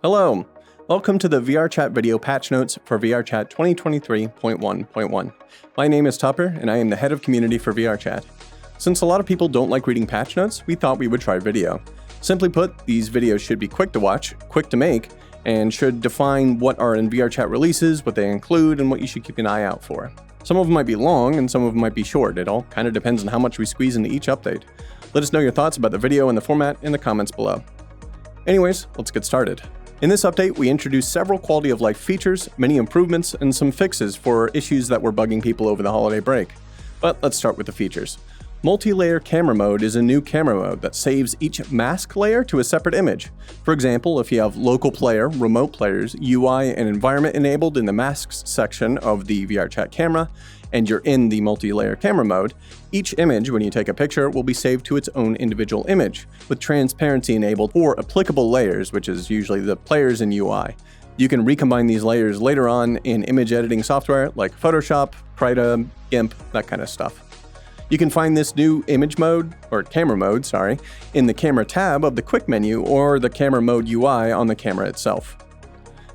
Hello, welcome to the VRChat video patch notes for VRChat 2023.1.1. My name is Tupper, and I am the head of community for VRChat. Since a lot of people don't like reading patch notes, we thought we would try video. Simply put, these videos should be quick to watch, quick to make, and should define what are in VRChat releases, what they include, and what you should keep an eye out for. Some of them might be long, and some of them might be short. It all kind of depends on how much we squeeze into each update. Let us know your thoughts about the video and the format in the comments below. Anyways, let's get started. In this update, we introduced several quality of life features, many improvements, and some fixes for issues that were bugging people over the holiday break. But let's start with the features. Multi-layer camera mode is a new camera mode that saves each mask layer to a separate image. For example, if you have local player, remote players, UI, and environment enabled in the masks section of the VRChat camera, and you're in the multi-layer camera mode, each image, when you take a picture, will be saved to its own individual image, with transparency enabled for applicable layers, which is usually the players and UI. You can recombine these layers later on in image editing software like Photoshop, Krita, GIMP, that kind of stuff. You can find this new image mode, or camera mode, in the camera tab of the quick menu or the camera mode UI on the camera itself.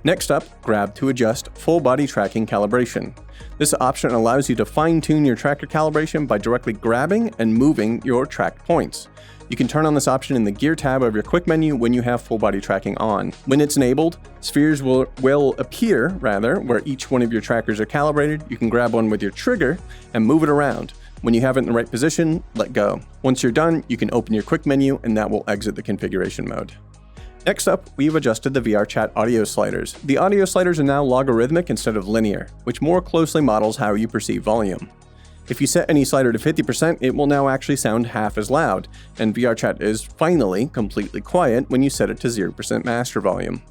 Next up, grab to adjust full body tracking calibration. This option allows you to fine-tune your tracker calibration by directly grabbing and moving your tracked points. You can turn on this option in the gear tab of your quick menu when you have full body tracking on. When it's enabled, spheres will appear where each one of your trackers are calibrated. You can grab one with your trigger and move it around. When you have it in the right position, let go. Once you're done, you can open your quick menu and that will exit the configuration mode. Next up, we've adjusted the VRChat audio sliders. The audio sliders are now logarithmic instead of linear, which more closely models how you perceive volume. If you set any slider to 50%, it will now actually sound half as loud, and VRChat is finally completely quiet when you set it to 0% master volume.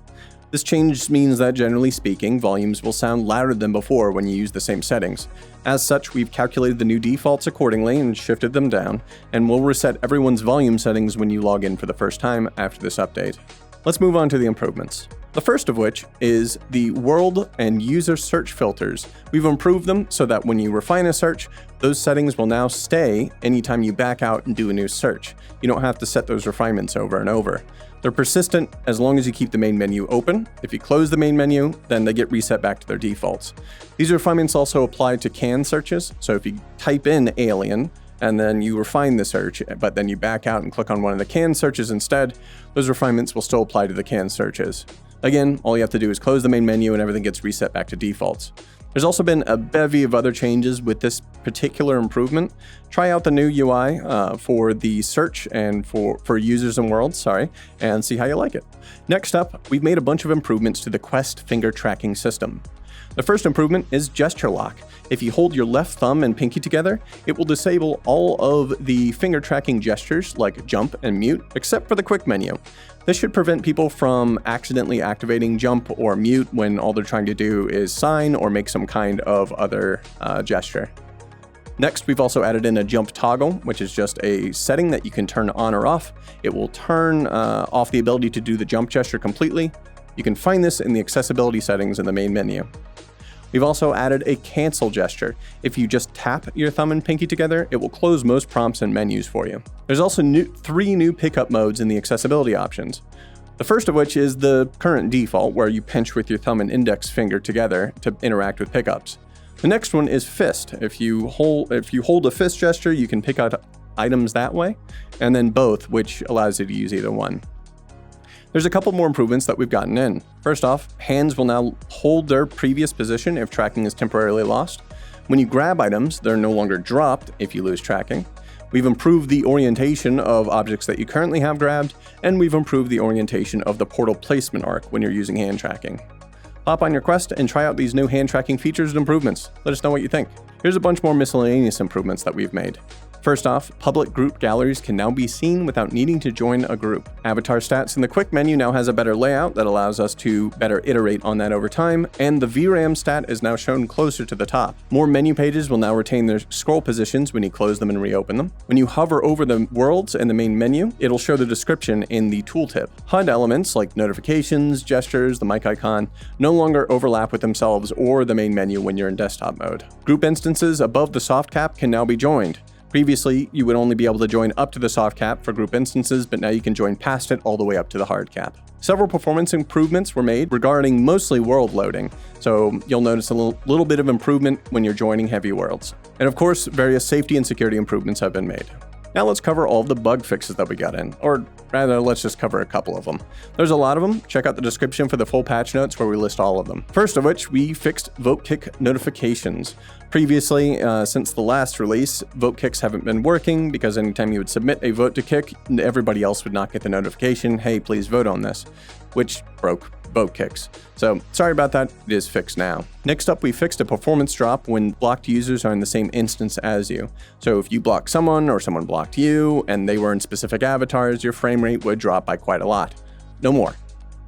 This change means that, generally speaking, volumes will sound louder than before when you use the same settings. As such, we've calculated the new defaults accordingly and shifted them down, and we'll reset everyone's volume settings when you log in for the first time after this update. Let's move on to the improvements. The first of which is the world and user search filters. We've improved them so that when you refine a search, those settings will now stay anytime you back out and do a new search. You don't have to set those refinements over and over. They're persistent as long as you keep the main menu open. If you close the main menu, then they get reset back to their defaults. These refinements also apply to canned searches. So if you type in alien, and then you refine the search, but then you back out and click on one of the canned searches instead, those refinements will still apply to the canned searches. Again, all you have to do is close the main menu and everything gets reset back to defaults. There's also been a bevy of other changes with this particular improvement. Try out the new UI for the search and for users and worlds, and see how you like it. Next up, we've made a bunch of improvements to the Quest finger tracking system. The first improvement is gesture lock. If you hold your left thumb and pinky together, it will disable all of the finger tracking gestures like jump and mute, except for the quick menu. This should prevent people from accidentally activating jump or mute when all they're trying to do is sign or make some kind of other gesture. Next, we've also added in a jump toggle, which is just a setting that you can turn on or off. It will turn off the ability to do the jump gesture completely. You can find this in the accessibility settings in the main menu. We've also added a cancel gesture. If you just tap your thumb and pinky together, it will close most prompts and menus for you. There's also three new pickup modes in the accessibility options. The first of which is the current default, where you pinch with your thumb and index finger together to interact with pickups. The next one is fist. If you hold a fist gesture, you can pick out items that way, and then both, which allows you to use either one. There's a couple more improvements that we've gotten in. First off, hands will now hold their previous position if tracking is temporarily lost. When you grab items, they're no longer dropped if you lose tracking. We've improved the orientation of objects that you currently have grabbed, and we've improved the orientation of the portal placement arc when you're using hand tracking. Hop on your Quest and try out these new hand tracking features and improvements. Let us know what you think. Here's a bunch more miscellaneous improvements that we've made. First off, public group galleries can now be seen without needing to join a group. Avatar stats in the quick menu now has a better layout that allows us to better iterate on that over time, and the VRAM stat is now shown closer to the top. More menu pages will now retain their scroll positions when you close them and reopen them. When you hover over the worlds in the main menu, it'll show the description in the tooltip. HUD elements like notifications, gestures, the mic icon no longer overlap with themselves or the main menu when you're in desktop mode. Group instances above the soft cap can now be joined. Previously, you would only be able to join up to the soft cap for group instances, but now you can join past it all the way up to the hard cap. Several performance improvements were made regarding mostly world loading, so you'll notice a little bit of improvement when you're joining heavy worlds. And of course, various safety and security improvements have been made. Now let's cover all of the bug fixes that we got in, or rather, let's just cover a couple of them. There's a lot of them. Check out the description for the full patch notes where we list all of them. First of which, we fixed vote kick notifications. Previously, since the last release, vote kicks haven't been working because anytime you would submit a vote to kick, everybody else would not get the notification, hey, please vote on this, which broke vote kicks. So sorry about that, it is fixed now. Next up, we fixed a performance drop when blocked users are in the same instance as you. So if you block someone or someone blocked you and they were in specific avatars, your frame rate would drop by quite a lot. No more.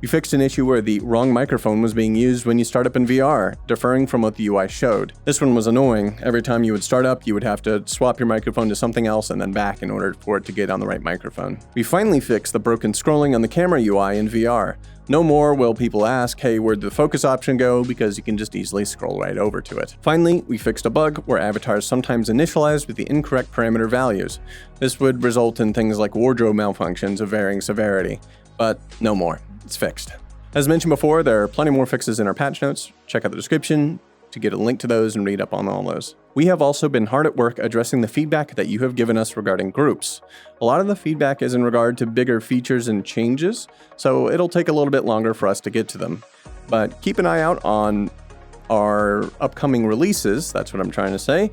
We fixed an issue where the wrong microphone was being used when you start up in VR, differing from what the UI showed. This one was annoying. Every time you would start up, you would have to swap your microphone to something else and then back in order for it to get on the right microphone. We finally fixed the broken scrolling on the camera UI in VR. No more will people ask, hey, where'd the focus option go? Because you can just easily scroll right over to it. Finally, we fixed a bug where avatars sometimes initialized with the incorrect parameter values. This would result in things like wardrobe malfunctions of varying severity, but no more. It's fixed. As mentioned before, there are plenty more fixes in our patch notes. Check out the description to get a link to those and read up on all those. We have also been hard at work addressing the feedback that you have given us regarding groups. A lot of the feedback is in regard to bigger features and changes, so it'll take a little bit longer for us to get to them. But keep an eye out on our upcoming releases, that's what I'm trying to say,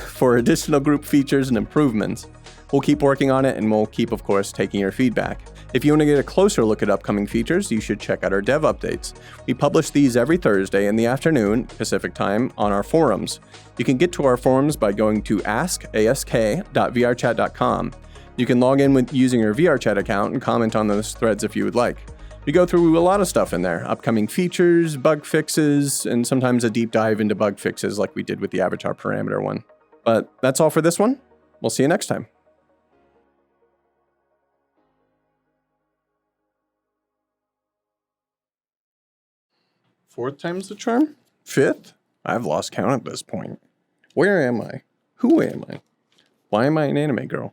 for additional group features and improvements. We'll keep working on it and we'll keep, of course, taking your feedback. If you want to get a closer look at upcoming features, you should check out our dev updates. We publish these every Thursday in the afternoon, Pacific time, on our forums. You can get to our forums by going to ask.vrchat.com. You can log in using your VRChat account and comment on those threads if you would like. We go through a lot of stuff in there, upcoming features, bug fixes, and sometimes a deep dive into bug fixes like we did with the avatar parameter one. But that's all for this one. We'll see you next time. Fourth time's the charm? Fifth? I've lost count at this point. Where am I? Who am I? Why am I an anime girl?